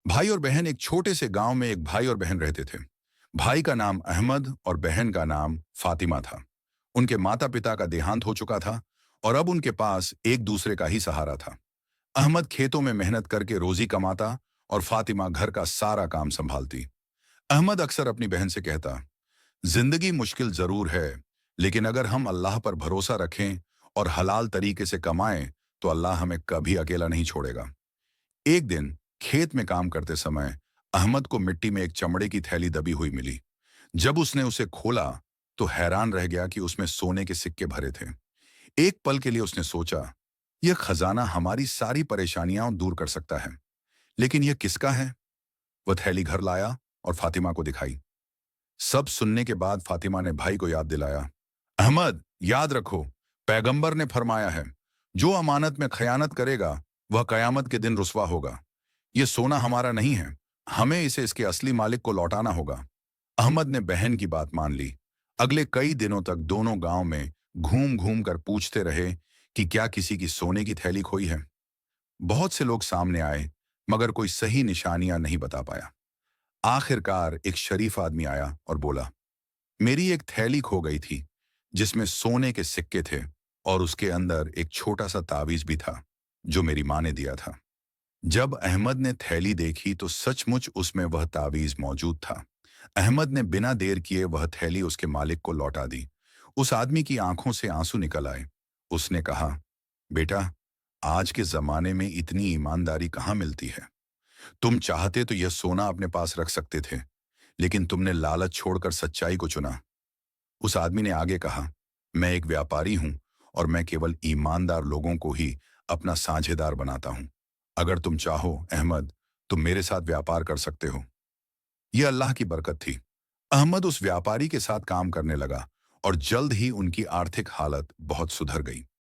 भाई और बहन एक छोटे से गांव में एक भाई और बहन रहते थे। भाई का नाम अहमद और बहन का नाम फातिमा था। उनके माता पिता का देहांत हो चुका था और अब उनके पास एक दूसरे का ही सहारा था। अहमद खेतों में मेहनत करके रोजी कमाता और फातिमा घर का सारा काम संभालती। अहमद अक्सर अपनी बहन से कहता, जिंदगी मुश्किल जरूर है, लेकिन अगर हम अल्लाह पर भरोसा रखें और हलाल तरीके से कमाएं तो अल्लाह हमें कभी अकेला नहीं छोड़ेगा। एक दिन खेत में काम करते समय अहमद को मिट्टी में एक चमड़े की थैली दबी हुई मिली। जब उसने उसे खोला तो हैरान रह गया कि उसमें सोने के सिक्के भरे थे। एक पल के लिए उसने सोचा, यह खजाना हमारी सारी परेशानियां दूर कर सकता है, लेकिन यह किसका है? वह थैली घर लाया और फातिमा को दिखाई। सब सुनने के बाद फातिमा ने भाई को याद दिलाया, अहमद, याद रखो, पैगंबर ने फरमाया है, जो अमानत में खयानत करेगा वह कयामत के दिन रुसवा होगा। ये सोना हमारा नहीं है, हमें इसे इसके असली मालिक को लौटाना होगा। अहमद ने बहन की बात मान ली। अगले कई दिनों तक दोनों गांव में घूम घूम कर पूछते रहे कि क्या किसी की सोने की थैली खोई है। बहुत से लोग सामने आए, मगर कोई सही निशानियां नहीं बता पाया। आखिरकार एक शरीफ आदमी आया और बोला, मेरी एक थैली खो गई थी जिसमें सोने के सिक्के थे और उसके अंदर एक छोटा सा तावीज भी था जो मेरी माँ ने दिया था। जब अहमद ने थैली देखी तो सचमुच उसमें वह तावीज मौजूद था। अहमद ने बिना देर किए वह थैली उसके मालिक को लौटा दी। उस आदमी की आंखों से आंसू निकल आए। उसने कहा, बेटा, आज के जमाने में इतनी ईमानदारी कहाँ मिलती है। तुम चाहते तो यह सोना अपने पास रख सकते थे, लेकिन तुमने लालच छोड़कर सच्चाई को चुना। उस आदमी ने आगे कहा, मैं एक व्यापारी हूं और मैं केवल ईमानदार लोगों को ही अपना साझेदार बनाता हूं। अगर तुम चाहो अहमद, तुम मेरे साथ व्यापार कर सकते हो। यह अल्लाह की बरकत थी। अहमद उस व्यापारी के साथ काम करने लगा और जल्द ही उनकी आर्थिक हालत बहुत सुधर गई।